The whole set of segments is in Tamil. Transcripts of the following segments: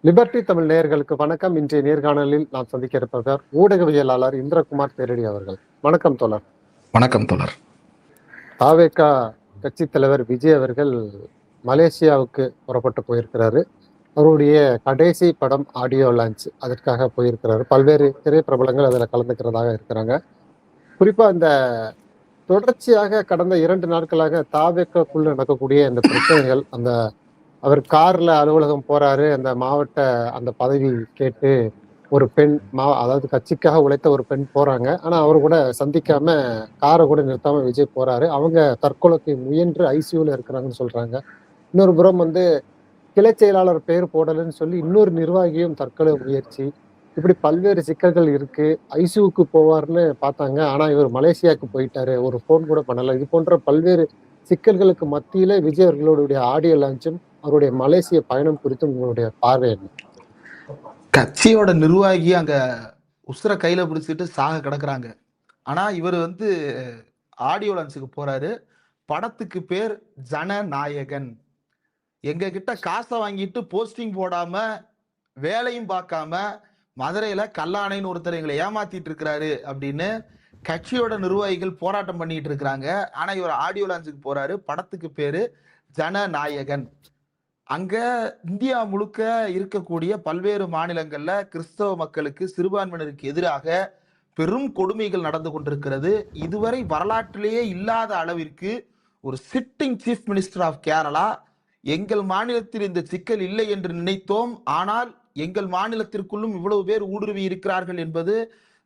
லிபர்டி தமிழ் நேயர்களுக்கு வணக்கம். இன்றைய நேர்காணலில் நாம் சந்திக்க இருப்பவர் ஊடகவியலாளர் இந்திரகுமார் தேரடி அவர்கள். வணக்கம் தோழர். வணக்கம் தோழர். தாவேக கட்சி தலைவர் விஜய் அவர்கள் மலேசியாவுக்கு புறப்பட்டு போயிருக்கிறாரு. அவருடைய கடைசி படம் ஆடியோ லான்ச், அதற்காக போயிருக்கிறாரு. பல்வேறு திரைப்பிரபலங்கள் அதில் கலந்துக்கிறதாக இருக்கிறாங்க. குறிப்பா இந்த தொடர்ச்சியாக கடந்த 2 நாட்களாக தாவேக்குள்ள நடக்கக்கூடிய இந்த பிரச்சனைகள், அந்த அவர் கார்ல அலுவலகம் போறாரு, அந்த மாவட்ட அந்த பதவி கேட்டு ஒரு பெண் அதாவது கட்சிக்காக உழைத்த ஒரு பெண் போறாங்க. ஆனா அவரு கூட சந்திக்காம காரை கூட நிறுத்தாம விஜய் போறாரு. அவங்க தற்கொலைக்கு முயன்று ஐசியூல இருக்கிறாங்கன்னு சொல்றாங்க. இன்னொரு புறம் கிளை செயலாளர் பெயர் போடலன்னு சொல்லி இன்னொரு நிர்வாகியும் தற்கொலை முயற்சி. இப்படி பல்வேறு சிக்கல்கள் இருக்கு. ஐசியூக்கு போவார்னு பார்த்தாங்க. ஆனா இவர் மலேசியாவுக்கு போயிட்டாரு. ஒரு போன் கூட பண்ணல. இது போன்ற பல்வேறு சிக்கல்களுக்கு மத்தியில விஜய் அவர்களுடைய ஆடியோ லான்ச்சும் அவருடைய மலேசிய பயணம் குறித்து உங்களுடைய பார்வை என்ன? கட்சியோட நிர்வாகி அங்க உசுர கையில பிடிச்சிட்டு சாக கிடக்குறாங்க. ஆனா இவர் ஆடியோ லான்ச்சுக்கு போறாரு. படத்துக்கு பேர் ஜனநாயகன். எங்க கிட்ட காசை வாங்கிட்டு போஸ்டிங் போடாம வேலையும் பார்க்காம மதுரையில கல்லாணைன்னு ஒருத்தர் எங்களை ஏமாத்திட்டு இருக்கிறாரு அப்படின்னு கட்சியோட நிர்வாகிகள் போராட்டம் பண்ணிட்டு இருக்கிறாங்க. ஆனா இவர் ஆடியோ லான்ச்சுக்கு போறாரு. படத்துக்கு பேரு ஜனநாயகன். அங்க இந்தியா முழுக்க இருக்கக்கூடிய பல்வேறு மாநிலங்கள்ல கிறிஸ்தவ மக்களுக்கு, சிறுபான்மையினருக்கு எதிராக பெரும் கொடுமைகள் நடந்து கொண்டிருக்கிறது. இதுவரை வரலாற்றிலேயே இல்லாத அளவிற்கு ஒரு sitting chief minister of Kerala, எங்கள் மாநிலத்தில் இந்த சிக்கல் இல்லை என்று நினைத்தோம், ஆனால் எங்கள் மாநிலத்திற்குள்ளும் இவ்வளவு பேர் ஊடுருவி இருக்கிறார்கள் என்பது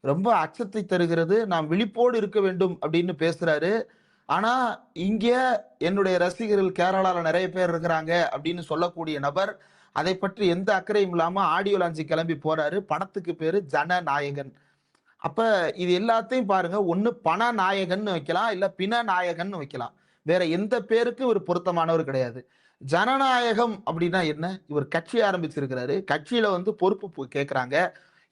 ரொம்ப அச்சத்தை தருகிறது, நாம் விழிப்போடு இருக்க வேண்டும் அப்படின்னு பேசுறாரு. ஆனா இங்க என்னுடைய ரசிகர்கள் கேரளால நிறைய பேர் இருக்கிறாங்க அப்படின்னு சொல்லக்கூடிய நபர் அதை பற்றி எந்த அக்கறையும் இல்லாம ஆடியோ லான்ச்சு கிளம்பி போறாரு. படத்துக்கு பேரு ஜனநாயகன். அப்ப இது எல்லாத்தையும் பாருங்க, ஒண்ணு பண நாயகன் வைக்கலாம், இல்ல பிண நாயகன் வைக்கலாம். வேற எந்த பேருக்கு இவர் பொருத்தமானவர் கிடையாது. ஜனநாயகம் அப்படின்னா என்ன? இவர் கட்சி ஆரம்பிச்சிருக்கிறாரு. கட்சியில பொறுப்பு கேட்கிறாங்க.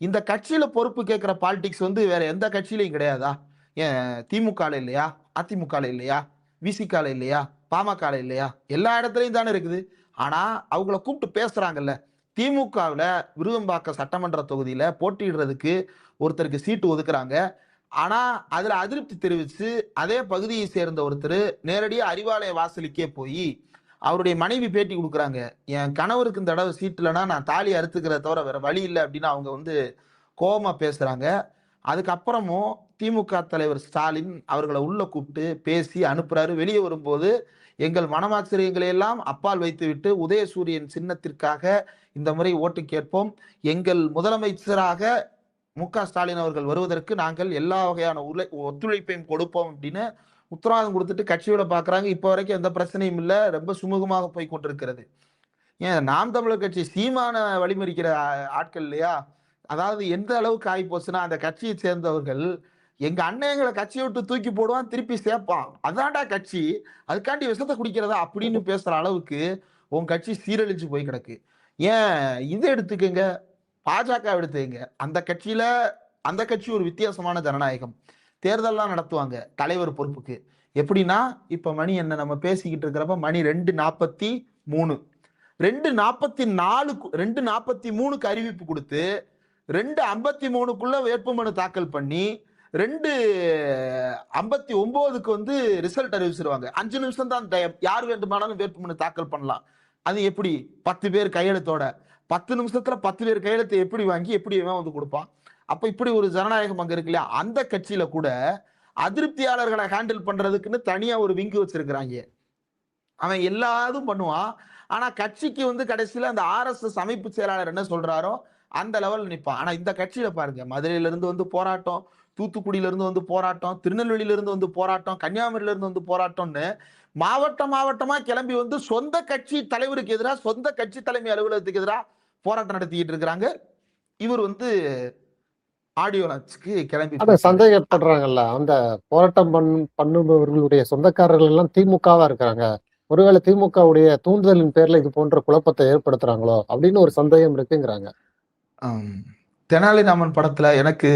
இந்த கட்சியில பொறுப்பு கேட்கிற பாலிடிக்ஸ் வேற எந்த கட்சியிலையும் கிடையாதா? ஏன் திமுக இல்லையா, அதிமுக இல்லையா, விசிக இல்லையா, பாமக இல்லையா? எல்லா இடத்துலயும் தானே இருக்குது. ஆனா அவங்கள கூப்பிட்டு பேசுறாங்கல்ல. திமுகவுல விருகம்பாக்கம் சட்டமன்ற தொகுதியில போட்டியிடுறதுக்கு ஒருத்தருக்கு சீட்டு ஒதுக்குறாங்க. ஆனா அதுல அதிருப்தி தெரிவிச்சு அதே பகுதியை சேர்ந்த ஒருத்தர் நேரடியா அறிவாலய வாசலுக்கே போய் அவருடைய மனைவி பேட்டி கொடுக்குறாங்க. என் கணவருக்கு இந்த தடவை சீட்டு இல்லைன்னா நான் தாலி அறுத்துக்கிறத தவிர வேற வழி இல்லை அப்படின்னு அவங்க கோபமா பேசுறாங்க. அதுக்கப்புறமும் திமுக தலைவர் ஸ்டாலின் அவர்களை உள்ள கூப்பிட்டு பேசி அனுப்புறாரு. வெளியே வரும்போது எங்கள் மனமாச்சரியங்களை எல்லாம் அப்பால் வைத்துவிட்டு உதயசூரியன் சின்னத்திற்காக இந்த முறை ஓட்டு கேட்போம், எங்கள் முதலமைச்சராக மு.க. ஸ்டாலின் அவர்கள் வருவதற்கு நாங்கள் எல்லா வகையான ஒத்துழைப்பையும் கொடுப்போம் அப்படின்னு உத்தரவாதம் கொடுத்துட்டு கட்சியோட பாக்குறாங்க. இப்ப வரைக்கும் எந்த பிரச்சனையும் இல்லை, ரொம்ப சுமூகமாக போய் கொண்டிருக்கிறது. ஏன் நாம் தமிழர் கட்சி சீமான வழிமறிக்கிற ஆட்கள் இல்லையா? அதாவது எந்த அளவுக்கு ஆகி போச்சுன்னா, அந்த கட்சியை சேர்ந்தவர்கள் எங்க அண்ணங்களை கட்சியை விட்டு தூக்கி போடுவான், திருப்பி சேர்ப்பான், அதான்டா கட்சி, அதுக்காண்டி விஷத்தை குடிக்கிறதா அப்படின்னு பேசுற அளவுக்கு உன் கட்சி சீரழிச்சு போய் கிடக்கு. ஏன் இது எடுத்துக்கங்க, பாஜக எடுத்துக்கங்க. அந்த கட்சி ஒரு வித்தியாசமான ஜனநாயகம். தேர்தல்லாம் நடத்துவாங்க தலைவர் பொறுப்புக்கு. எப்படின்னா, இப்ப மணி என்ன நம்ம பேசிக்கிட்டு இருக்கிறப்ப மணி 2:43, 2:43க்கு அறிவிப்பு கொடுத்து 2:53க்குள்ள வேட்புமனு தாக்கல் பண்ணி 2:59க்கு ரிசல்ட் அறிவிச்சிருவாங்க. 5 நிமிஷம் தான் டைம், யார் வேண்டுமானாலும் வேட்புமனு தாக்கல் பண்ணலாம். அது எப்படி 10 பேர் கையெழுத்தோட 10 நிமிஷத்துல 10 பேர் கையெழுத்தை எப்படி வாங்கி எப்படி கொடுப்பான்? அப்ப இப்படி ஒரு ஜனநாயகம் அங்க இருக்கு இல்லையா? அந்த கட்சியில கூட அதிருப்தியாளர்களை ஹேண்டில் பண்றதுக்குன்னு தனியா ஒரு விங்கு வச்சிருக்கிறாங்க. அவன் எல்லாரும் பண்ணுவான். ஆனா கட்சிக்கு கடைசியில அந்த RSS அமைப்பு செயலாளர் என்ன சொல்றாரோ அந்த லெவல்ல நிற்பான். ஆனா இந்த கட்சியில பாருங்க, மதுரையில இருந்து போராட்டம், தூத்துக்குடியில இருந்து போராட்டம், திருநெல்வேலியில இருந்து போராட்டம், கன்னியாகுமரியில இருந்து போராட்டம்னு மாவட்டமா கிளம்பி சொந்த கட்சி தலைவருக்கு எதிராக, சொந்த கட்சி தலைமை அலுவலகத்துக்கு எதிராக போராட்டம் நடத்திக்கிட்டு இருக்கிறாங்க. இவர் ஆடியோ லான்ச்சுக்கு கிளம்பி சந்தேகப்படுறாங்கல்ல, அந்த போராட்டம் பண்ணுபவர்களுடைய சொந்தக்காரர்கள் எல்லாம் திமுகவா இருக்கிறாங்க. ஒருவேளை திமுகவுடைய தூண்டுதலின் பேர்ல இது போன்ற குழப்பத்தை ஏற்படுத்துறாங்களோ அப்படின்னு ஒரு சந்தேகம் இருக்குங்கிறாங்க. தெனாலிராமன் படத்துல எனக்கு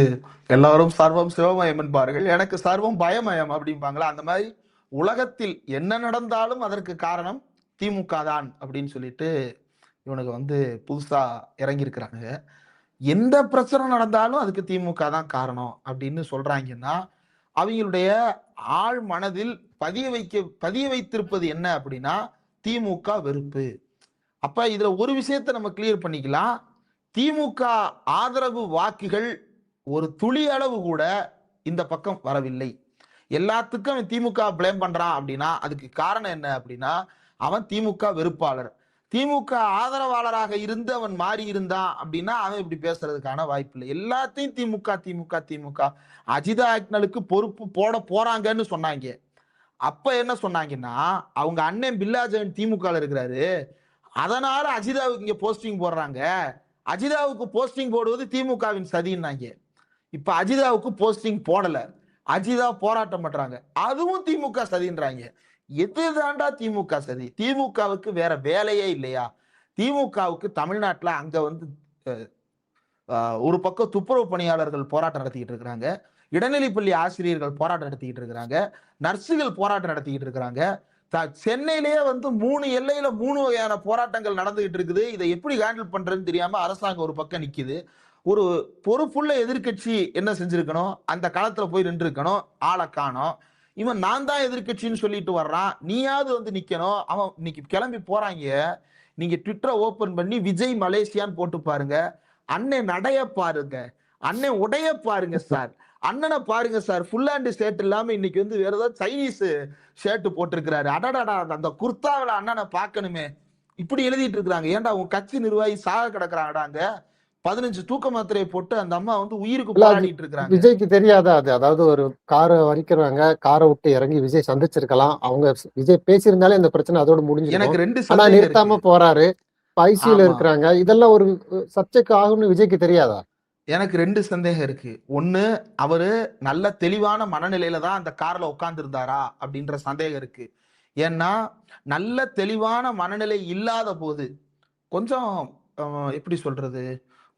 எல்லாரும் சர்வம் சிவமயம் என்பார்கள், எனக்கு சர்வம் பயமயம் அப்படிம்பாங்களா? அந்த மாதிரி உலகத்தில் என்ன நடந்தாலும் அதற்கு காரணம் திமுக தான் அப்படின்னு சொல்லிட்டு இவனுக்கு வந்து புதுசா இறங்கி இருக்கிறாங்க. எந்த பிரச்சனை நடந்தாலும் அதுக்கு திமுக தான் காரணம் அப்படின்னு சொல்றாங்கன்னா, அவங்களுடைய ஆழ் மனதில் பதிய வைத்திருப்பது என்ன அப்படின்னா, திமுக வெறுப்பு. அப்ப இதுல ஒரு விஷயத்த நம்ம கிளியர் பண்ணிக்கலாம். திமுக ஆதரவு வாக்குகள் ஒரு துளி அளவு கூட இந்த பக்கம் வரவில்லை. எல்லாத்துக்கும் அவன் திமுக பிளேம் பண்றான் அப்படின்னா, அதுக்கு காரணம் என்ன அப்படின்னா, அவன் திமுக வெறுப்பாளர். திமுக ஆதரவாளராக இருந்து அவன் மாறி இருந்தான் அப்படின்னா, அவன் இப்படி பேசுறதுக்கான வாய்ப்பு இல்லை. எல்லாத்தையும் திமுக திமுக திமுக அஜிதா ஆக்னலுக்கு பொறுப்பு போட போறாங்கன்னு சொன்னாங்க. அப்ப என்ன சொன்னாங்கன்னா, அவங்க அண்ணன் பில்லா ஜெயின் திமுக இருக்கிறாரு, அதனால அஜிதாவுக்கு இங்க போஸ்டிங் போடுறாங்க, அஜிதாவுக்கு போஸ்டிங் போடுவது திமுகவின் சதின்னாங்க. இப்ப அஜிதாவுக்கு போஸ்டிங் போடல, அஜிதா போராட்டம் பண்றாங்க, அதுவும் திமுக சதின்றாங்க. எது தாண்டா திமுக சதி? திமுகவுக்கு வேற வேலையே இல்லையா? திமுகவுக்கு தமிழ்நாட்டுல அங்க வந்து ஒரு பக்கம் துப்புரவு பணியாளர்கள் போராட்டம் நடத்திக்கிட்டு இருக்கிறாங்க, இடைநிலைப்பள்ளி ஆசிரியர்கள் போராட்டம் நடத்திக்கிட்டு இருக்கிறாங்க, நர்சுகள் போராட்டம் நடத்திக்கிட்டு இருக்கிறாங்க. சென்னையிலேயே வந்து 3 எல்லையில 3 வகையான போராட்டங்கள் நடந்துகிட்டு இருக்குது. இதை எப்படி ஹேண்டில் பண்றதுன்னு தெரியாம அரசாங்கம் ஒரு பக்கம் நிக்குது. ஒரு பொறுப்புள்ள எதிர்க்கட்சி என்ன செஞ்சிருக்கணும்? அந்த களத்துல போய் நின்று இருக்கணும். ஆளை காணோம். இவன் நான் தான் எதிர்க்கட்சின்னு சொல்லிட்டு வர்றான். நீயாவது வந்து நிக்கணும். அவன் இன்னைக்கு கிளம்பி போறாங்க. நீங்க ட்விட்டரை ஓபன் பண்ணி விஜய் மலேசியான்னு போட்டு பாருங்க. அண்ணன் நடைய பாருங்க, அண்ணன் உடைய பாருங்க சார், அண்ணனை பாருங்க சார். ஃபுல் ஹேண்ட் ஷர்ட் இல்லாம இன்னைக்கு வந்து வேற ஏதாவது சைனீஸ் ஷர்ட் போட்டிருக்கிறாரு. அடடடா, அந்த குர்தாவில அண்ணனை பார்க்கணுமே, இப்படி எழுதிட்டு இருக்கிறாங்க. ஏன்டா உன் கட்சி நிர்வாகி சாக கிடக்குறாங்கடா அங்க. 15 தூக்க மாத்திரையை போட்டு அந்த அம்மா வந்து உயிருக்கு இல்ல, அது போராடிட்டு இருக்கிறாங்க. விஜய்க்கு தெரியாதா அது? அதாவது ஒரு காரை வரிக்கிறாங்க, காரை விட்டு இறங்கி விஜய் சந்திச்சிருக்கலாம். அவங்க விஜய் பேசியிருந்தாலே இந்த பிரச்சனை அதோட எனக்கு முடிஞ்சிருக்கும். 2 ஆனா சந்தேகம் நிறுத்தாம இருக்கு. போறாரு. ஐசியூல ஆமா, இருக்கிறாங்க. இதெல்லாம் ஒரு சர்ச்சைக்கு ஆகும்னு விஜய்க்கு தெரியாதா? எனக்கு 2 சந்தேகம் இருக்கு. ஒண்ணு, அவரு நல்ல தெளிவான மனநிலையில தான் அந்த கார்ல உட்கார்ந்து இருந்தாரா அப்படின்ற சந்தேகம் இருக்கு. ஏன்னா நல்ல தெளிவான மனநிலை இல்லாத போது கொஞ்சம் எப்படி சொல்றது,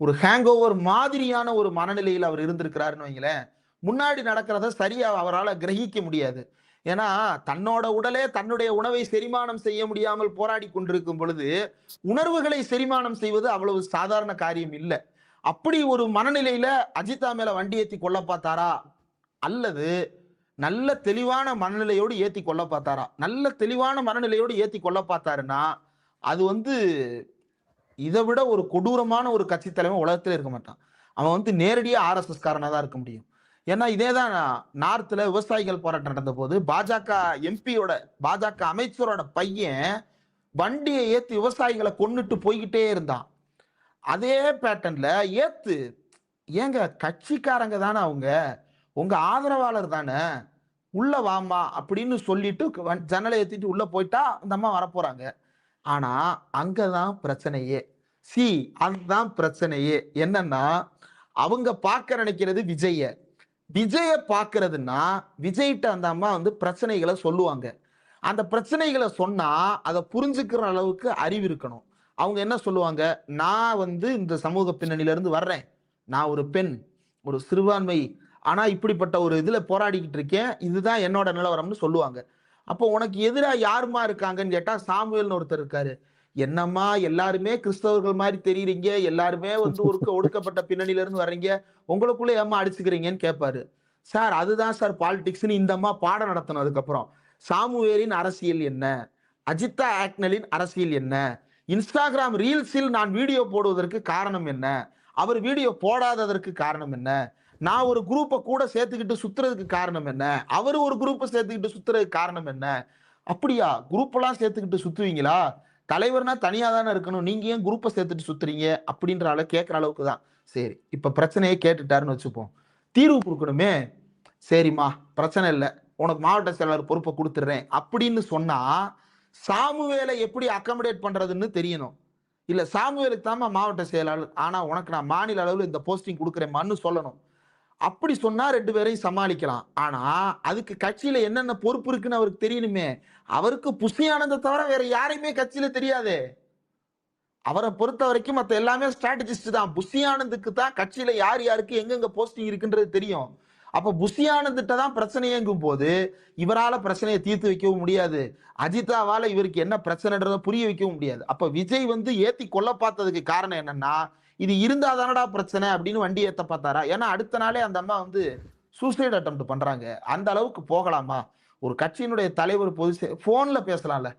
ஒரு ஹேங் ஓவர் மாதிரியான ஒரு மனநிலையில் அவர் இருந்திருக்கிறாருன்னு வைங்களேன், முன்னாடி நடக்கிறத சரியா அவரால் கிரகிக்க முடியாது. ஏன்னா தன்னோட உடலே தன்னுடைய உணவை செரிமானம் செய்ய முடியாமல் போராடி கொண்டிருக்கும் பொழுது உணர்வுகளை செரிமானம் செய்வது அவ்வளவு சாதாரண காரியம் இல்லை. அப்படி ஒரு மனநிலையில அஜிதா மேல வண்டி ஏத்தி கொல்ல பார்த்தாரா, அல்லது நல்ல தெளிவான மனநிலையோடு ஏத்தி கொல்ல பார்த்தாரா? நல்ல தெளிவான மனநிலையோடு ஏத்தி கொல்ல பார்த்தாருன்னா, அது வந்து இதை விட ஒரு கொடூரமான ஒரு கட்சி தலைவன் உலகத்துல இருக்க மாட்டான். அவன் வந்து நேரடியா ஆர்எஸ்எஸ் காரனா தான் இருக்க முடியும். ஏன்னா இதேதான் நார்த்ல விவசாயிகள் போராட்டம் நடந்த போது பாஜக எம்பியோட, பாஜக அமைச்சரோட பையன் வண்டியை ஏத்தி விவசாயிகளை கொன்னுட்டு போய்கிட்டே இருந்தான். அதே பேட்டர்ன்ல ஏத்து, ஏங்க கட்சிக்காரங்க தானே அவங்க, உங்க ஆதரவாளர் தானே, உள்ள வாமா அப்படின்னு சொல்லிட்டு ஜன்னலை ஏத்திட்டு உள்ள போயிட்டா அந்த அம்மா வரப்போறாங்க. ஆனா அங்கதான் பிரச்சனையே. சி, அதுதான் பிரச்சனையே. என்னன்னா அவங்க பார்க்க நினைக்கிறது விஜய பார்க்கிறதுன்னா, விஜய்கிட்ட அந்த அம்மா வந்து பிரச்சனைகளை சொல்லுவாங்க. அந்த பிரச்சனைகளை சொன்னா அதை புரிஞ்சுக்கிற அளவுக்கு அறிவு இருக்கணும். அவங்க என்ன சொல்லுவாங்க, நான் வந்து இந்த சமூக பின்னணியில இருந்து வர்றேன், நான் ஒரு பெண், ஒரு சிறுபான்மை, ஆனா இப்படிப்பட்ட ஒரு இதுல போராடிக்கிட்டு இருக்கேன், இதுதான் என்னோட நிலவரம்னு சொல்லுவாங்க. அப்போ உனக்கு எதிரா யாருமா இருக்காங்கன்னு கேட்டா சாமுவேல்னு ஒருத்தர் இருக்காரு. என்னம்மா எல்லாருமே கிறிஸ்தவர்கள் மாதிரி தெரியுறீங்க, எல்லாருமே வந்து ஒரு ஒடுக்கப்பட்ட பின்னணியில இருந்து வர்றீங்க, உங்களுக்குள்ள ஏமா அடிச்சுக்கிறீங்கன்னு கேட்பாரு. சார் அதுதான் சார் பாலிடிக்ஸ்னு இந்த அம்மா பாடம் நடத்தணும். அதுக்கப்புறம் சாமுவேலின் அரசியல் என்ன, அஜிதா ஆக்னலின் அரசியல் என்ன, இன்ஸ்டாகிராம் ரீல்ஸில் நான் வீடியோ போடுவதற்கு காரணம் என்ன, அவர் வீடியோ போடாததற்கு காரணம் என்ன, நான் ஒரு குரூப்பை கூட சேர்த்துக்கிட்டு சுத்துறதுக்கு காரணம் என்ன, அவர் ஒரு குரூப்பை சேர்த்துக்கிட்டு சுத்துறதுக்கு காரணம் என்ன. அப்படியா, குரூப் எல்லாம் சேர்த்துக்கிட்டு சுத்துவீங்களா, தலைவர்னா தனியா தானே இருக்கணும், நீங்க ஏன் குரூப்பை சேர்த்துட்டு சுத்துறீங்க அப்படின்ற அளவு கேட்கிற அளவுக்கு தான். சரி, இப்ப பிரச்சனையே கேட்டுட்டாருன்னு வச்சுப்போம், தீர்வு கொடுக்கணுமே. சரிம்மா பிரச்சனை இல்லை, உனக்கு மாவட்ட செயலாளர் பொறுப்பை கொடுத்துடுறேன் அப்படின்னு சொன்னா சாமுவேலை எப்படி அக்கமடேட் பண்றதுன்னு தெரியணும். இல்ல சாமுவேலுக்கு தாமா மாவட்ட செயலாளர், ஆனா உனக்கு நான் மாநில அளவில் இந்த போஸ்டிங் கொடுக்குறேன்னு சொல்லணும். அப்படி சொன்னா 2 பேரையும் சமாளிக்கலாம். ஆனா அதுக்கு கட்சியில என்னென்ன பொறுப்பு இருக்குன்னு அவருக்கு தெரியணுமே. அவருக்கு புஷி ஆனந்த தவிர வேற யாரையுமே கட்சியில தெரியாதே. அவரை பொறுத்த வரைக்கும் மத்த எல்லாமே ஸ்ட்ராட்டஜிஸ்ட் தான். புஷி ஆனந்துக்கு தான் கட்சியில யார் யாருக்கு எங்கெங்க போஸ்டிங் இருக்குன்றது தெரியும். அப்ப புஷி ஆனந்திட்ட தான் பிரச்சனையேங்கும் போது இவரால பிரச்சனையை தீர்த்து வைக்கவும் முடியாது, அஜிதாவால இவருக்கு என்ன பிரச்சனைன்றத புரிய வைக்கவும் முடியாது. அப்ப விஜய் வந்து ஏத்தி கொல்ல பார்த்ததுக்கு காரணம் என்னன்னா, இது இருந்தா தானடா பிரச்சனை அப்படின்னு வண்டி ஏத்த பார்த்தாரா? ஏன்னா அடுத்த நாளே அந்த அம்மா வந்து சூசைட் அட்டெம்ப்ட் பண்றாங்க. அந்த அளவுக்கு போகலாமா? ஒரு கட்சியினுடைய தலைவர் போன்ல பேசலாம்ல.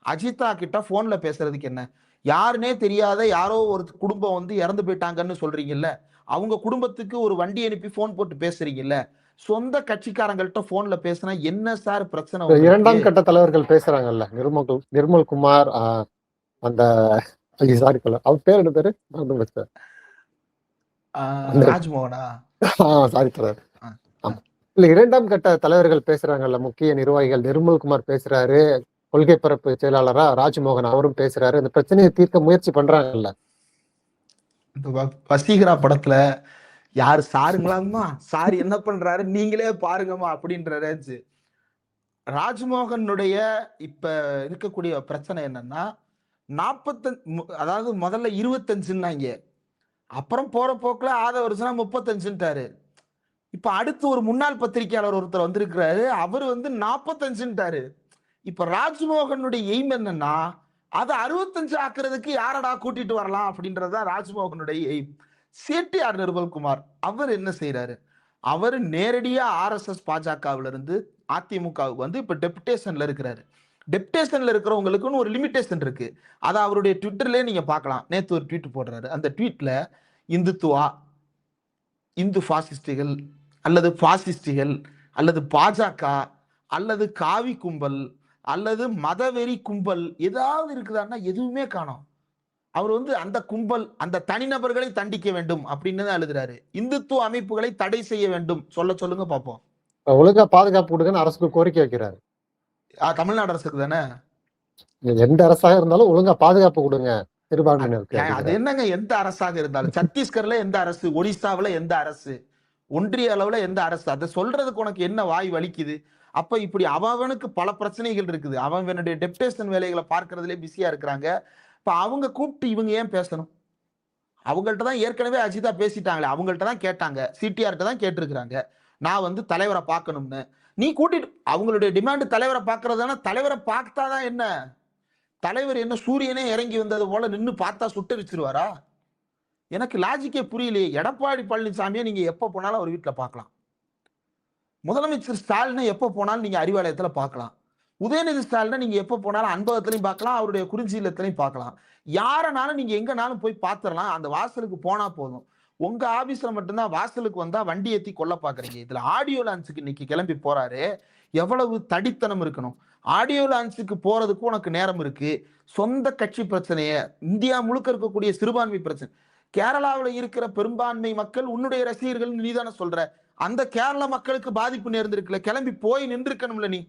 அஜிதா கிட்ட போன்ல பேசுறதுக்கு என்ன? யாருன்னே தெரியாத யாரோ ஒரு குடும்பம் வந்து இறந்து போயிட்டாங்கன்னு சொல்றீங்கல்ல, அவங்க குடும்பத்துக்கு ஒரு வண்டி அனுப்பி போன் போட்டு பேசுறீங்கல்ல, சொந்த கட்சிக்காரங்கள்ட்ட போன்ல பேசினா என்ன சார் பிரச்சனை உங்களுக்கு? இரண்டாம் கட்ட தலைவர்கள் பேசுறாங்கல்ல, நிர்மல் குமார், அந்த சாரி அவர் பேர் என்ன பேரு மறந்து போச்சு. ராஜ்மோகனா? சாரி தலைவர். இல்ல, இரண்டாம் கட்ட தலைவர்கள் பேசுறாங்கல்ல, முக்கிய நிர்வாகிகள். நிர்மல் குமார் பேசுறாரு, கொள்கை பரப்பு செயலாளரா ராஜ்மோகன் அவரும் பேசுறாரு. இந்த பிரச்சனையை தீர்க்க முயற்சி பண்றாங்கல்ல. வசீகரா படத்துல யாரு சாருங்களாம்மா, சார் என்ன பண்றாரு நீங்களே பாருங்கம்மா அப்படின்றாரு. ராஜ்மோகனுடைய இப்ப இருக்கக்கூடிய பிரச்சனை என்னன்னா, 45, அதாவது முதல்ல 25ன்னாங்க, அப்புறம் போற போக்குல வருஷம் 35ன்ட்டாரு. இப்ப அடுத்து ஒரு முன்னாள் பத்திரிகையாளர் ஒருத்தர் வந்திருக்கிறாரு, அவரு வந்து 45ன்ட்டாரு. இப்ப ராஜ்மோகனுடைய எய்ம் என்னன்னா, அதை 65 ஆக்குறதுக்கு யாரடா கூட்டிட்டு வரலாம் அப்படின்றதுதான் ராஜ்மோகனுடைய எய்ம். சிடிஆர் நிர்மல்குமார் அவர் என்ன செய்யறாரு? அவர் நேரடியா ஆர்எஸ்எஸ் பாஜகவுல இருந்து அதிமுகவுக்கு வந்து இப்ப டெபுடேஷன்ல இருக்கிறாரு. டெபுடேஷன்ல இருக்கிறவங்களுக்குன்னு ஒரு லிமிடேஷன் இருக்கு. அதை அவருடைய ட்விட்டர்லயே நீங்க பார்க்கலாம். நேத்து ஒரு ட்வீட் போடுறாரு. அந்த ட்வீட்ல இந்துத்துவா, இந்து பாசிஸ்டுகள் அல்லது பாசிஸ்டுகள் அல்லது பாஜக அல்லது காவி கும்பல் அல்லது மதவெறி கும்பல் ஏதாவது இருக்குதான்னா எதுவுமே காணோம். அவர் வந்து அந்த கும்பல், அந்த தனிநபர்களை தண்டிக்க வேண்டும் அப்படின்னு தான் எழுதுறாரு. இந்துத்துவ அமைப்புகளை தடை செய்ய வேண்டும் சொல்லுங்க பாப்போம். ஒழுங்கா பாதுகாப்பு கொடுங்கன்னு அரசுக்கு கோரிக்கை வைக்கிறாரு. தமிழ்நாடு அரசுக்கு தானே? எந்த அரசாக இருந்தாலும் ஒழுங்கா பாதுகாப்பு கொடுங்க சிறுபான்மையினருக்கு. அது என்னங்க எந்த அரசாக இருந்தாலும்? சத்தீஸ்கர்ல எந்த அரசு, ஒடிசாவில எந்த அரசு, ஒன்றிய அளவுல எந்த அரசு? அதை சொல்றதுக்கு உனக்கு என்ன வாய் வலிக்குது? அப்ப இப்படி அவனுக்கு பல பிரச்சனைகள் இருக்குது. அவனுடைய டெப்டேஷன் வேலைகளை பார்க்கறதுலே பிஸியா இருக்கிறாங்க. இப்ப அவங்க கூப்பிட்டு இவங்க ஏன் பேசணும்? அவங்கள்ட்ட தான் ஏற்கனவே அஜிதா பேசிட்டாங்களே, அவங்கள்ட்ட தான் கேட்டாங்க, சிடிஆர்ட்ட தான் கேட்டிருக்கிறாங்க, நான் வந்து தலைவரை பார்க்கணும்னு. நீ கூட்டிட்டு அவங்களுடைய டிமாண்ட் தலைவரை பார்க்கறதுனா, தலைவரை பார்த்தாதான் என்ன? தலைவர் என்ன சூரியனே இறங்கி வந்தது போல நின்று பார்த்தா சுட்டரிச்சிருவாரா? எனக்கு லாஜிக்கே புரியலையே. எடப்பாடி பழனிசாமியை நீங்க எப்ப போனாலும் அவர் வீட்டுல பார்க்கலாம். முதலமைச்சர் ஸ்டாலினை எப்ப போனாலும் நீங்க அறிவாலயத்துல பார்க்கலாம். உதயநிதி ஸ்டாலினை நீங்க எப்ப போனாலும் அன்பகத்திலையும் பார்க்கலாம், அவருடைய குறிஞ்சி இல்லத்திலையும் பார்க்கலாம். யாரனாலும் நீங்க எங்கனாலும் போய் பார்த்துடலாம். அந்த வாசலுக்கு போனா போதும். உங்க ஆபீஸ்ல மட்டும்தான் வாசலுக்கு வந்தா வண்டி ஏத்தி கொல்ல பாக்குறீங்க. இதுல ஆடியோ லான்ச்சுக்கு இன்னைக்கு கிளம்பி போறாரு. எவ்வளவு தடித்தனம் இருக்கணும்? ஆடியோ லான்ச்சுக்கு போறதுக்கு உனக்கு நேரம் இருக்கு. சொந்த கட்சி பிரச்சனைய, இந்தியா முழுக்க இருக்கக்கூடிய சிறுபான்மை பிரச்சனை, கேரளாவில் இருக்கிற பெரும்பான்மை மக்கள் உன்னுடைய ரசிகர்கள் நீதானே சொல்ற. அந்த கேரள மக்களுக்கு பாதிப்பு நேர்ந்திருக்குல்ல, கிளம்பி போய் நின்றுக்கணும்ல. நீ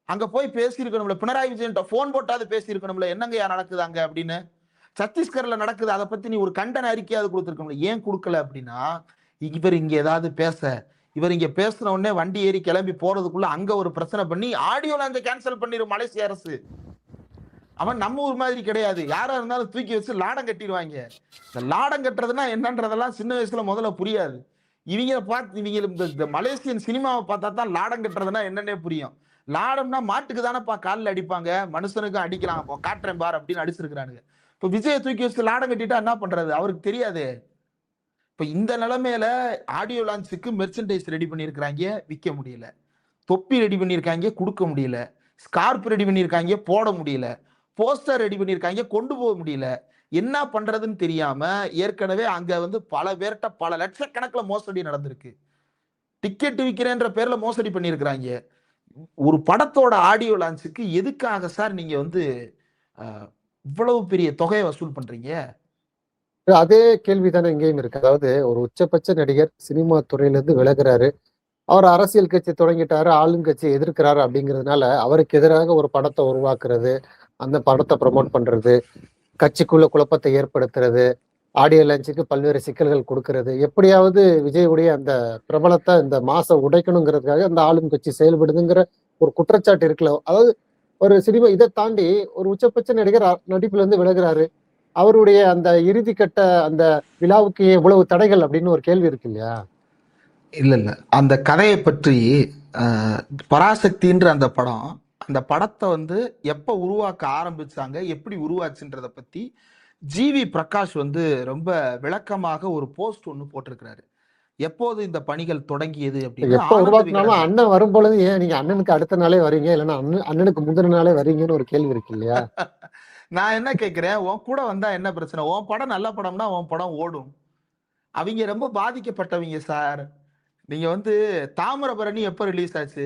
அங்க போய் பேசியிருக்கணும்ல. பினராயி விஜயன் போன் போட்டாது பேசியிருக்கணும்ல, என்னங்க நடக்குது அங்க அப்படின்னு. சத்தீஸ்கர்ல நடக்குது, அதை பத்தி நீ ஒரு கண்டன அறிக்கையாவது கொடுத்துருக்கணும்ல. ஏன் கொடுக்கல அப்படின்னா, இவர் இங்க ஏதாவது இவர் இங்க பேசின உடனே வண்டி ஏறி கிளம்பி போறதுக்குள்ள அங்க ஒரு பிரச்சனை பண்ணி ஆடியோ லான்ச்சை கேன்சல் பண்ணிரும் மலேசிய அரசு. அவன் நம்ம ஊர் மாதிரி கிடையாது. யாரா இருந்தாலும் தூக்கி வச்சு லாடம் கட்டிடுவாங்க. இந்த லாடம் கட்டுறதுன்னா என்னன்றதெல்லாம் சின்ன வயசுல முதல்ல புரியாது. இவங்க பார்த்து இந்த மலேசியன் சினிமாவை பார்த்தா தான் லாடம் கட்டுறதுன்னா என்னன்னே புரியும். லாடம்னா மாட்டுக்கு தானேப்பா காலில் அடிப்பாங்க, மனுஷனுக்கும் அடிக்கலாம், காட்டுறேன் பார் அப்படின்னு அடிச்சிருக்கிறானுங்க. இப்ப விஜயை தூக்கி வச்சு லாடம் கட்டிட்டா என்ன பண்றது? அவருக்கு தெரியாது. இப்ப இந்த நிலைமையில ஆடியோ லான்ச்சுக்கு மெர்ச்சன்டைஸ் ரெடி பண்ணியிருக்கிறாங்க, விற்க முடியல. தொப்பி ரெடி பண்ணியிருக்காங்க, கொடுக்க முடியல. ஸ்கார்ப் ரெடி பண்ணியிருக்காங்க, போட முடியல. போஸ்டர் ரெடி பண்ணியிருக்காங்க, கொண்டு போக முடியல. என்ன பண்றதுன்னு தெரியாம ஏற்கனவே அங்க வந்து பல பேர்கிட்ட பல லட்சக்கணக்கில் மோசடி நடந்திருக்கு. டிக்கெட் விற்கிறேன்ற பேர்ல மோசடி பண்ணியிருக்கிறாங்க. ஒரு படத்தோட ஆடியோ லான்ச்சுக்கு எதுக்காக சார் நீங்க வந்து இவ்வளவு பெரிய தொகையை வசூல் பண்றீங்க? அதே கேள்விதானே இங்கேயும் இருக்கு. அதாவது ஒரு உச்சபட்ச நடிகர் சினிமா துறையிலிருந்து விலகுறாரு, அவர் அரசியல் கட்சி தொடங்கிட்டாரு, ஆளுங்கட்சி எதிர்க்கிறாரு. அப்படிங்கிறதுனால அவருக்கு எதிராக ஒரு படத்தை உருவாக்குறது, அந்த படத்தை ப்ரமோட் பண்றது, கட்சிக்குள்ள குழப்பத்தை ஏற்படுத்துறது, ஆடியோ லான்ச்சுக்கு பல்வேறு சிக்கல்கள் கொடுக்கறது, எப்படியாவது விஜயுடைய அந்த பிரபலத்தை இந்த மாசம் உடைக்கணுங்கிறதுக்காக அந்த ஆளும் கட்சி செயல்படுதுங்கிற ஒரு குற்றச்சாட்டு இருக்குல்ல. அதாவது ஒரு சினிமா இதை தாண்டி ஒரு உச்சபட்ச நடிகர் நடிப்புல இருந்து விலகுறாரு, அவருடைய அந்த இறுதி கட்ட அந்த விழாவுக்கு எவ்வளவு தடைகள் அப்படின்னு ஒரு கேள்வி இருக்கு இல்லையா? இல்ல இல்ல அந்த கதையை பற்றி அஹ், பராசக்தின்ற அந்த படம், அந்த படத்தை வந்து எப்ப உருவாக்க ஆரம்பிச்சாங்க, எப்படி உருவாச்சுன்றத பத்தி ஜிவி பிரகாஷ் வந்து ரொம்ப விளக்கமாக ஒரு போஸ்ட் ஒன்று போட்டிருக்கிறாரு. எப்போது இந்த பணிகள் தொடங்கியது அப்படின்னு எப்ப ஆனந்த உருவாக்குனாலும் விகடன்ல. அண்ணன் வரும்பொழுது ஏன் நீங்க அண்ணனுக்கு அடுத்த நாளே வரீங்க, இல்லைன்னா அண்ணனுக்கு முந்தின நாளே வரீங்கன்னு ஒரு கேள்வி இருக்கு இல்லையா? நான் என்ன கேட்கிறேன், உன் கூட வந்தா என்ன பிரச்சனை? உன் படம் நல்ல படம்னா உன் படம் ஓடும். அவங்க ரொம்ப பாதிக்கப்பட்டவங்க சார். நீங்க வந்து தாமிரபரணி எப்ப ரிலீஸ் ஆச்சு?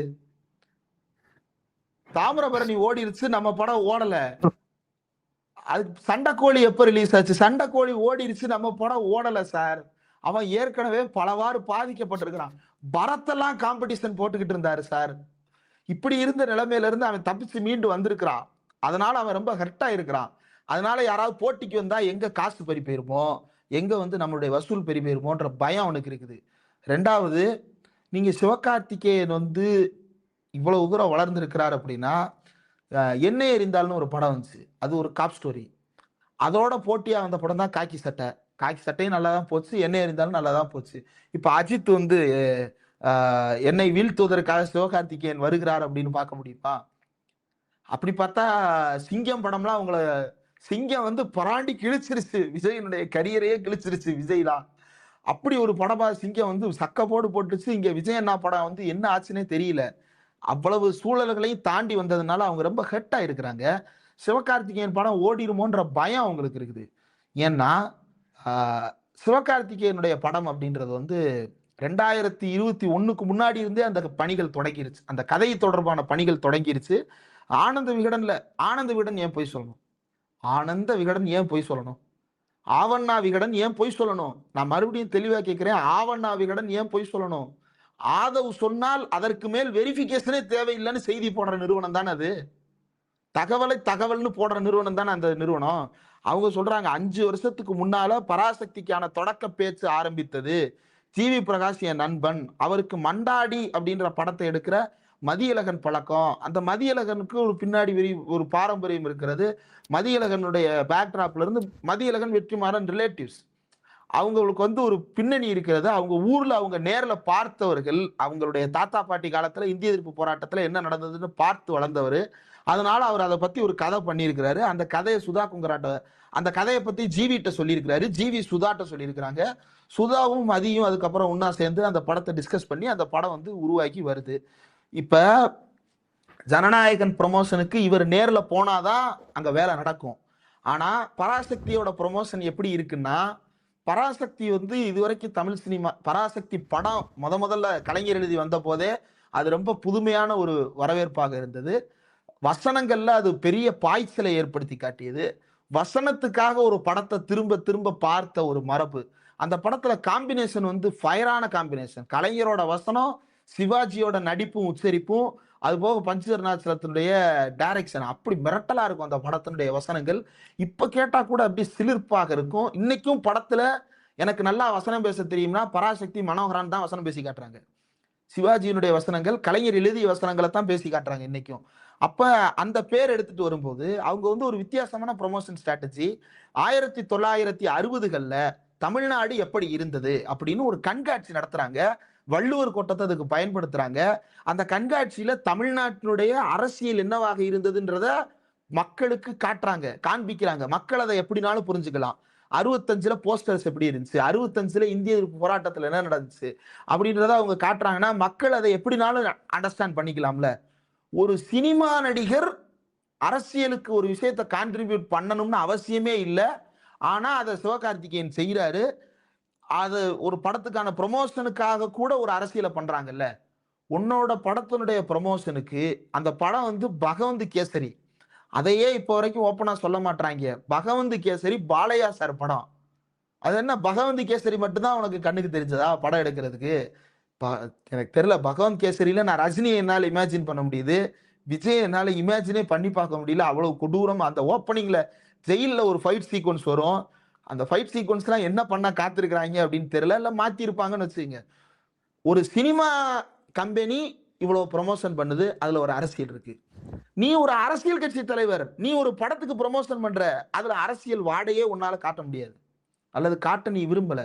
தாமிரபரணி ஓடிருச்சு, நம்ம படம் ஓடல. அது சண்டைக்கோழி எப்ப ரிலீஸ் ஆச்சு? சண்டைக்கோழி ஓடிருச்சு, நம்ம படம் ஓடல சார். அவன் ஏற்கனவே பலவாறு பாதிக்கப்பட்டிருக்கிறான். பரத்தெல்லாம் காம்படிஷன் போட்டுக்கிட்டு இருந்தாரு சார். இப்படி இருந்த நிலைமையில இருந்து அவன் தப்பிச்சு மீண்டு வந்திருக்கிறான். அதனால அவன் ரொம்ப ஹர்ட் ஆயிருக்கிறான். அதனால யாராவது போட்டிக்கு வந்தா எங்க காசு பறி போயிருமோ, எங்க வந்து நம்மளுடைய வசூல் பெறி போயிருமோன்ற பயம் அவனுக்கு இருக்குது. ரெண்டாவது, நீங்க சிவகார்த்திகேயன் வந்து இவ்வளவு தூரம் வளர்ந்திருக்கிறார் அப்படின்னா, என்ன எறிந்தால்னு ஒரு படம் வந்துச்சு. அது ஒரு காப் ஸ்டோரி. அதோட போட்டியா வந்த படம் தான் காக்கி சட்டை. காக்கி சட்டையும் நல்லா தான் போச்சு, என்ன எறிந்தாலும் நல்லா தான் போச்சு. இப்ப அஜித் வந்து என்னை வீழ்த்துவதற்காக சிவகார்த்திகேயன் வருகிறார் அப்படின்னு பார்க்க முடியுமா? அப்படி பார்த்தா சிங்கம் படம்லாம் அவங்கள, சிங்கம் வந்து பராண்டி கிழிச்சிருச்சு, விஜயனுடைய கரியரையே கிழிச்சிருச்சு விஜய்லாம். அப்படி ஒரு படமா சிங்கம் வந்து சக்க போடு போட்டுச்சு. இங்க விஜய் அண்ணா படம் வந்து என்ன ஆச்சுன்னே தெரியல. அவ்வளவு சூழல்களையும் தாண்டி வந்ததுனால அவங்க ரொம்ப ஹெட் ஆயிருக்கிறாங்க. சிவகார்த்திகேயன் படம் ஓடிருமோன்ற பயம் அவங்களுக்கு இருக்குது. ஏன்னா ஆஹ், சிவகார்த்திகேயனுடைய படம் அப்படின்றது வந்து 2021க்கு முன்னாடி இருந்தே அந்த பணிகள் தொடங்கிருச்சு. அந்த கதை தொடர்பான பணிகள் தொடங்கிருச்சு. ஆனந்த விகடன்ல, ஆனந்த விகடன் ஏன் பொய் சொல்லணும்? ஆனந்த விகடன் ஏன் பொய் சொல்லணும்? ஆவண்ணா விகடன் ஏன் பொய் சொல்லணும்? நான் மறுபடியும் தெளிவா கேட்கிறேன். ஆவண்ணா விகடன் ஏன் பொய் சொல்லணும்? ஆதவ் சொன்னால் அதற்கு மேல் வெரிஃபிகேஷனே தேவையில்லைன்னு செய்தி போடுற நிறுவனம் தானே அது. தகவலை தகவல்னு போடுற நிறுவனம் தானே அந்த நிறுவனம். அவங்க சொல்றாங்க 5 வருஷத்துக்கு முன்னால பராசக்திக்கான தொடக்க பேச்சு ஆரம்பித்தது ஜிவி பிரகாஷ் என் நண்பன், அவருக்கு மண்டாடி அப்படின்ற படத்தை எடுக்கிற மதியழகன் பழக்கம். அந்த மதியழகனுக்கு ஒரு பின்னாடி ஒரு பாரம்பரியம் இருக்கிறது. மதியழகனுடைய பேக்டிராப்ல இருந்து மதியழகன் வெற்றிமாறன் ரிலேட்டிவ்ஸ், அவங்களுக்கு வந்து ஒரு பின்னணி இருக்கிறது. அவங்க ஊர்ல அவங்க நேர்ல பார்த்தவர்கள், அவங்களுடைய தாத்தா பாட்டி காலத்துல இந்திய எதிர்ப்பு போராட்டத்துல என்ன நடந்ததுன்னு பார்த்து வளர்ந்தவர். அதனால அவர் அதை பத்தி ஒரு கதை பண்ணியிருக்கிறாரு. அந்த கதையை சுதா குங்கராட்ட, அந்த கதையை பத்தி ஜிவிட்ட சொல்லியிருக்கிறாரு, ஜிவி சுதாட்ட சொல்லியிருக்கிறாங்க. சுதாவும் மதியும் அதுக்கப்புறம் ஒன்னா சேர்ந்து அந்த படத்தை டிஸ்கஸ் பண்ணி அந்த படம் வந்து உருவாக்கி வருது. இப்ப ஜனநாயகன் ப்ரொமோஷனுக்கு இவர் நேர்ல போனாதான் அங்க வேலை நடக்கும். ஆனா பராசக்தியோட ப்ரொமோஷன் எப்படி இருக்குன்னா, பராசக்தி வந்து இதுவரைக்கும் தமிழ் சினிமா, பராசக்தி படம் முதல்ல கலைஞர் எழுதி வந்த போதே அது ரொம்ப புதுமையான ஒரு வரவேற்பாக இருந்தது. வசனங்கள்ல அது பெரிய பாய்ச்சலை ஏற்படுத்தி காட்டியது. வசனத்துக்காக ஒரு படத்தை திரும்ப திரும்ப பார்த்த ஒரு மரபு. அந்த படத்துல காம்பினேஷன் வந்து ஃபயரான காம்பினேஷன். கலைஞரோட வசனம், சிவாஜியோட நடிப்பும் உச்சரிப்பும், அது போக பஞ்சர்நாச்சலத்தினுடைய டைரக்ஷன் அப்படி மிரட்டலா இருக்கும் அந்த படத்தினுடைய வசனங்கள். இப்ப கேட்டா கூட அப்படி சிலிர்ப்பாக இருக்கும். இன்னைக்கும் படத்துல எனக்கு நல்லா வசனம் பேச தெரியும்னா பராசக்தி மனோகரான் தான் வசனம் பேசி காட்டுறாங்க. சிவாஜியினுடைய வசனங்கள் கலைஞர் எழுதிய வசனங்களை தான் பேசி காட்டுறாங்க இன்னைக்கும். அப்ப அந்த பேர் எடுத்துட்டு வரும்போது அவங்க வந்து ஒரு வித்தியாசமான ப்ரொமோஷன் ஸ்ட்ராட்டஜி. 1960கள்ல தமிழ்நாடு எப்படி இருந்தது அப்படின்னு ஒரு கண்காட்சி நடத்துறாங்க. வள்ளுவர் கோட்டத்தை அதுக்கு பயன்படுத்துறாங்க. அந்த கண்காட்சியில தமிழ்நாட்டினுடைய அரசியல் என்னவாக இருந்ததுன்றத மக்களுக்கு காட்டுறாங்க, காண்பிக்கிறாங்க. மக்கள் அதை எப்படினாலும் புரிஞ்சுக்கலாம். 65ல போஸ்டர்ஸ் எப்படி இருந்துச்சு, 65ல இந்திய எதிர்ப்பு போராட்டத்துல என்ன நடந்துச்சு அப்படின்றத அவங்க காட்டுறாங்கன்னா மக்கள் அதை எப்படினாலும் அண்டர்ஸ்டாண்ட் பண்ணிக்கலாம்ல. ஒரு சினிமா நடிகர் அரசியலுக்கு ஒரு விஷயத்தை கான்ட்ரிபியூட் பண்ணணும்னு அவசியமே இல்லை. ஆனா அதை சிவகார்த்திகேயன் செய்யறாரு. அது ஒரு படத்துக்கான ப்ரொமோஷனுக்காக கூட ஒரு அரசியலை பண்றாங்கல்ல. உன்னோட படத்தினுடைய ப்ரொமோஷனுக்கு அந்த படம் வந்து பகவந்த் கேசரி, அதையே இப்போ வரைக்கும் ஓப்பனா சொல்ல மாட்டாங்க. பகவந்த் கேசரி பாலையா சார் படம். அது என்ன பகவந்த் கேசரி மட்டும்தான் உனக்கு கண்ணுக்கு தெரிஞ்சதா படம் எடுக்கிறதுக்கு? எனக்கு தெரியல. பகவந்த் கேசரியில நான் ரஜினியை என்னால இமேஜின் பண்ண முடியுது, விஜய் என்னால இமேஜினே பண்ணி பார்க்க முடியல. அவ்வளவு கொடூரம். அந்த ஓப்பனிங்ல ஜெயில ஒரு ஃபைட் சீக்வன்ஸ் வரும். அந்த ஃபைட் சீக்வன்ஸ்லாம் என்ன பண்ண காத்திருக்கிறாங்க அப்படின்னு தெரியல, இல்ல மாத்தி இருப்பாங்கன்னு வச்சுக்கோங்க. ஒரு சினிமா கம்பெனி இவ்வளவு ப்ரொமோஷன் பண்ணுது, அதுல ஒரு அரசியல் இருக்கு. நீ ஒரு அரசியல் கட்சி தலைவர், நீ ஒரு படத்துக்கு ப்ரொமோஷன் பண்ற, அதுல அரசியல் வாடையே உன்னால காட்ட முடியாது, அல்லது காட்ட நீ விரும்பல.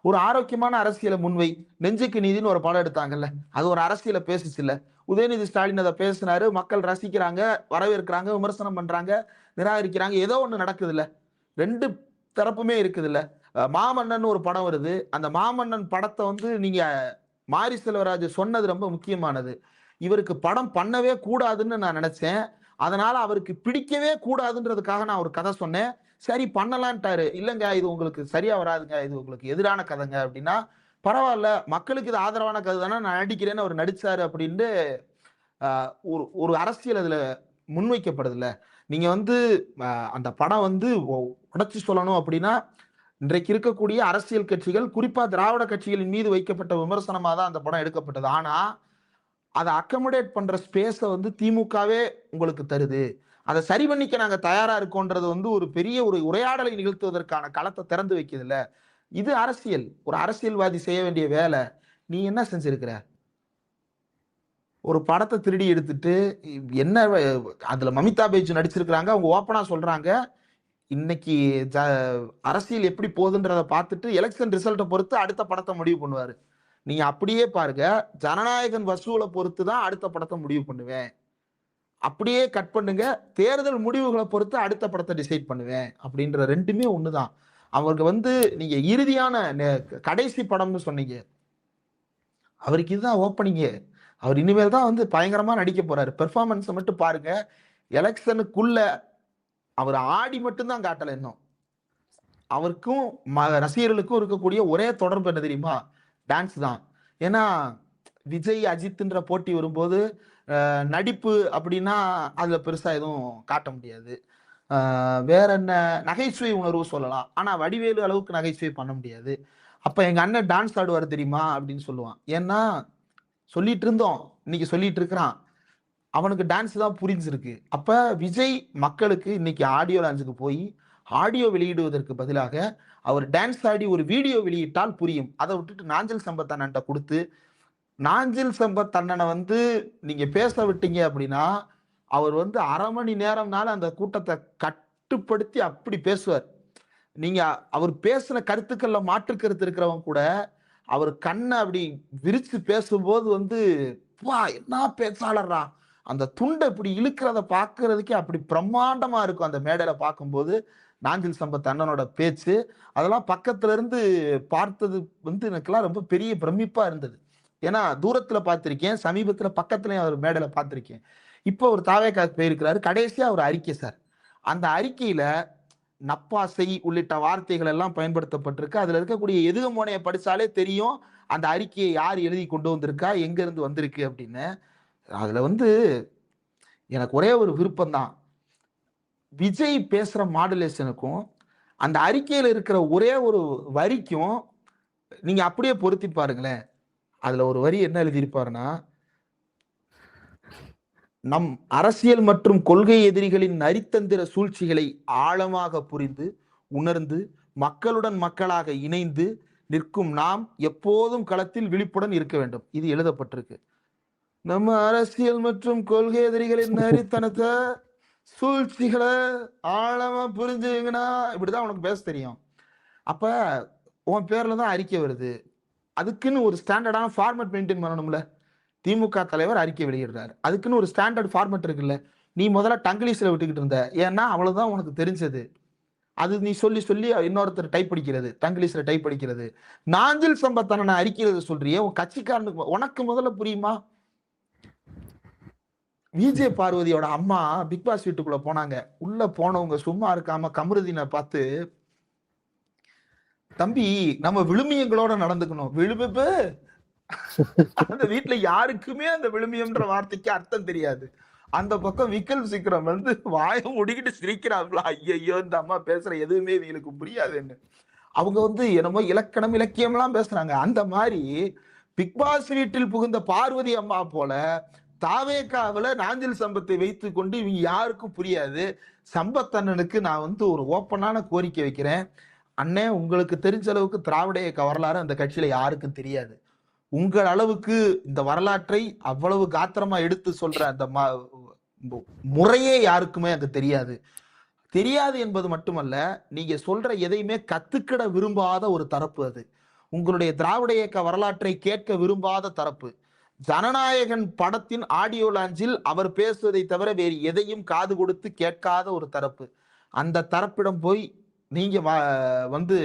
ஒரு ஆரோக்கியமான அரசியலை முன்வை. நெஞ்சுக்கு நீதினு ஒரு படம் எடுத்தாங்கல்ல, அது ஒரு அரசியலை பேசுச்சு இல்ல. உதயநிதி ஸ்டாலின் அதை பேசினாரு, மக்கள் ரசிக்கிறாங்க, வரவேற்கிறாங்க, விமர்சனம் பண்றாங்க, நிராகரிக்கிறாங்க, ஏதோ ஒண்ணு நடக்குது இல்ல. ரெண்டு தரப்புமே இருக்குது இல்ல. மாமன்னன் ஒரு படம் வருது, அந்த மாமன்னன் படத்தை நீங்க மாரி செல்வராஜ் சொன்னது ரொம்ப முக்கியமானது. இவருக்கு படம் பண்ணவே கூடாதுன்னு நான் நினைச்சேன், அதனால அவருக்கு பிடிக்கவே கூடாதுன்றதுக்காக நான் ஒரு கதை சொன்னேன், சரி பண்ணலான்ட்டாரு. இல்லங்க இது உங்களுக்கு சரியா வராதுங்க, இது உங்களுக்கு எதிரான கதைங்க அப்படின்னா, பரவாயில்ல மக்களுக்கு இது ஆதரவான கதை தானே, நான் நடிக்கிறேன்னு அவர் நடிச்சாரு அப்படின்னு ஒரு ஒரு அரசியல் அதுல முன்வைக்கப்படுதுல்ல. நீங்க அந்த படம் உடைச்சு சொல்லணும் அப்படின்னா, இன்றைக்கு இருக்கக்கூடிய அரசியல் கட்சிகள், குறிப்பா திராவிட கட்சிகளின் மீது வைக்கப்பட்ட விமர்சனமா தான் அந்த படம் எடுக்கப்பட்டது. ஆனா அதை அக்கமடேட் பண்ற ஸ்பேஸ திமுகவே உங்களுக்கு தருது. அதை சரி பண்ணிக்க நாங்க தயாரா இருக்கோன்றது ஒரு பெரிய ஒரு உரையாடலை நிகழ்த்துவதற்கான களத்தை திறந்து வைக்குதுல்ல. இது அரசியல். ஒரு அரசியல்வாதி செய்ய வேண்டிய வேலை. நீ என்ன செஞ்சிருக்கிற? ஒரு படத்தை திருடி எடுத்துட்டு என்ன அதுல மமிதா பேஜ் நடிச்சிருக்கிறாங்க. அவங்க ஓப்பனா சொல்றாங்க, இன்னைக்கு அரசியல் எப்படி போகுதுன்றதை பார்த்துட்டு எலெக்ஷன் ரிசல்ட்டை பொறுத்து அடுத்த படத்தை முடிவு பண்ணுவாரு. நீங்க அப்படியே பாருங்க, ஜனநாயகன் வசூலை பொறுத்து தான் அடுத்த படத்தை முடிவு பண்ணுவேன். அப்படியே கட் பண்ணுங்க, தேர்தல் முடிவுகளை பொறுத்து அடுத்த படத்தை டிசைட் பண்ணுவேன் அப்படின்ற ரெண்டுமே ஒண்ணுதான். அவருக்கு நீங்க இறுதியான கடைசி படம்னு சொன்னீங்க, அவருக்கு இதுதான் ஓப்பனிங். அவர் இனிமேல் தான் பயங்கரமா நடிக்க போறாரு. பெர்ஃபார்மன்ஸ் மட்டும் பாருங்க. எலெக்ஷனுக்குள்ள அவர் ஆடி மட்டும்தான் காட்டல. இன்னும் அவருக்கும் ரசிகர்களுக்கும் இருக்கக்கூடிய ஒரே தொடர்பு என்ன தெரியுமா? டான்ஸ் தான். ஏன்னா விஜய் அஜித்ன்ற போட்டி வரும்போது நடிப்பு அப்படின்னா அதுல பெருசா எதுவும் காட்ட முடியாது. வேற என்ன நகைச்சுவை உணர்வு சொல்லலாம், ஆனா வடிவேலு அளவுக்கு நகைச்சுவை பண்ண முடியாது. அப்ப எங்க அண்ணன் டான்ஸ் ஆடுவார் தெரியுமா அப்படின்னு சொல்லுவான். ஏன்னா சொல்லிட்டு இருந்தோம், இன்னைக்கு சொல்லிட்டு இருக்கிறான், அவனுக்கு டான்ஸ் தான் புரிஞ்சிருக்கு. அப்ப விஜய் மக்களுக்கு இன்னைக்கு ஆடியோ லான்ச்சுக்கு போய் ஆடியோ வெளியிடுவதற்கு பதிலாக அவர் டான்ஸ் ஆடி ஒரு வீடியோ வெளியிட்டால் புரியும். அதை விட்டுட்டு நாஞ்சில் சம்பத் அண்ணன்ட்ட கொடுத்து, நாஞ்சில் சம்பத் அண்ணனை நீங்க பேச விட்டீங்க அப்படின்னா அவர் அரை மணி நேரம்னால அந்த கூட்டத்தை கட்டுப்படுத்தி அப்படி பேசுவார். நீங்க அவர் பேசின கருத்துக்கள்ல மாற்று கருத்து இருக்கிறவங்க கூட அவர் கண்ணை அப்படி விரிச்சு பேசும்போது வா என்ன பேச்சாளர்ரா, அந்த துண்டை இப்படி இழுக்கிறத பார்க்கறதுக்கே அப்படி பிரம்மாண்டமா இருக்கும். அந்த மேடையில பார்க்கும்போது நாஞ்சில் சம்பத் அண்ணனோட பேச்சு அதெல்லாம் பக்கத்துல இருந்து பார்த்தது எனக்கெல்லாம் ரொம்ப பெரிய பிரமிப்பா இருந்தது. ஏன்னா தூரத்துல பார்த்திருக்கேன், சமீபத்துல பக்கத்துலயும் அவர் மேடையில பார்த்திருக்கேன். இப்போ ஒரு தாவேக்கா போயிருக்கிறாரு, கடைசியா ஒரு அறிக்கை சார். அந்த அறிக்கையில நப்பாசை உள்ளிட்ட வார்த்தைகள் எல்லாம் பயன்படுத்தப்பட்டிருக்கு. அதுல இருக்கக்கூடிய எதுகமோனையை படிச்சாலே தெரியும் அந்த அறிக்கையை யார் எழுதி கொண்டு வந்திருக்கா, எங்க இருந்து வந்திருக்கு அப்படின்னு. அதுல எனக்கு ஒரே ஒரு விருப்பம் தான், விஜய் பேசுற மாடுலேஷனுக்கும் அந்த அறிக்கையில இருக்கிற ஒரே ஒரு வரிக்கும் நீங்க அப்படியே பொருத்தி பாருங்களேன். அதுல ஒரு வரி என்ன எழுதியிருப்பாருன்னா, நம் அரசியல் மற்றும் கொள்கை எதிரிகளின் நரித்தந்திர சூழ்ச்சிகளை ஆழமாக புரிந்து உணர்ந்து மக்களுடன் மக்களாக இணைந்து நிற்கும் நாம் எப்போதும் களத்தில் விழிப்புடன் இருக்க வேண்டும். இது எழுதப்பட்டிருக்கு. நம்ம அரசியல் மற்றும் கொள்கை எதிரிகளின் நரித்தனத்தை சூழ்ச்சிகளை ஆழமா புரிஞ்சுங்கன்னா இப்படிதான் உனக்கு பேச தெரியும். அப்ப உன் பேர்ல தான் அறிக்கை வருது, அதுக்குன்னு ஒரு ஸ்டாண்டர்டான ஃபார்மட் மெயின்டைன் பண்ணணும்ல. திமுக தலைவர் அறிக்கை வெளியிடுறாரு, அதுக்குன்னு ஒரு ஸ்டாண்டர்ட் ஃபார்மட் இருக்குல்ல. நீ முதல்ல டங்கிலீஷ்ல விட்டுக்கிட்டு இருந்த, ஏன்னா அவ்வளவுதான் உனக்கு தெரிஞ்சது. அது நீ சொல்லி சொல்லி இன்னொருத்தர் டைப் படிக்கிறது, டங்கிலீஷ்ல டைப் படிக்கிறது. நாஞ்சில் சம்பத் அண்ணனை அறிக்கிறது சொல்றியே, உன் கட்சிக்காரனுக்கு உனக்கு முதல்ல புரியுமா? விஜய் பார்வதியோட அம்மா பிக் பாஸ் வீட்டுக்குள்ள போனாங்க. உள்ள போனவங்க சும்மா இருக்காம கமருதீனை பார்த்து, தம்பி நம்ம விழுமியங்களோட நடந்துக்கணும். விழுமிப்பு அந்த வீட்டுல யாருக்குமே அந்த விழுமியம்ன்ற வார்த்தைக்கு அர்த்தம் தெரியாது. அந்த பக்கம் விக்கல் சீக்கிரம் வாயை முடிக்கிட்டு சிரிக்கிறாங்களா, ஐயோ இந்த அம்மா பேசுற எதுவுமே இவங்களுக்கு புரியாதுன்னு. அவங்க என்னமோ இலக்கணம் இலக்கியம் எல்லாம் பேசுறாங்க. அந்த மாதிரி பிக் பாஸ் வீட்டில் புகுந்த பார்வதி அம்மா போல தாவேக்காவில நாஞ்சில் சம்பத்தை வைத்து கொண்டு இவங்க யாருக்கும் புரியாது. சம்பத் அண்ணனுக்கு நான் ஒரு ஓப்பனான கோரிக்கை வைக்கிறேன். அண்ணே, உங்களுக்கு தெரிஞ்ச அளவுக்கு திராவிட இயக்க வரலாறு அந்த கட்சியில யாருக்கும் தெரியாது. உங்கள் அளவுக்கு இந்த வரலாற்றை அவ்வளவு காத்திரமா எடுத்து சொல்ற அந்த முறையே யாருக்குமே அது தெரியாது. தெரியாது என்பது மட்டுமல்ல, நீங்க சொல்ற எதையுமே கத்துக்கிட விரும்பாத ஒரு தரப்பு அது. உங்களுடைய திராவிட இயக்க வரலாற்றை கேட்க விரும்பாத தரப்பு. ஜனநாயகன் படத்தின் ஆடியோ லான்ச்சில் அவர் பேசுவதை தவிர வேறு எதையும் காது கொடுத்து கேட்காத ஒரு தரப்பு. அந்த தரப்பிடம் போய் நீங்க வந்து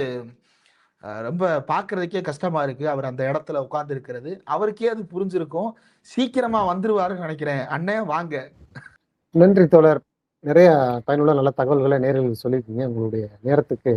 ரொம்ப பார்க்கறதுக்கே கஷ்டமா இருக்கு. அவர் அந்த இடத்துல உட்கார்ந்து இருக்கிறது. அவருக்கே அது புரிஞ்சிருக்கும். சீக்கிரமா வந்துருவாருன்னு நினைக்கிறேன். அண்ணே வாங்க. நன்றி தோழர். நிறைய பயனுள்ள நல்ல தகவல்களை நேரில் சொல்லியிருக்கீங்க. உங்களுடைய நேரத்துக்கு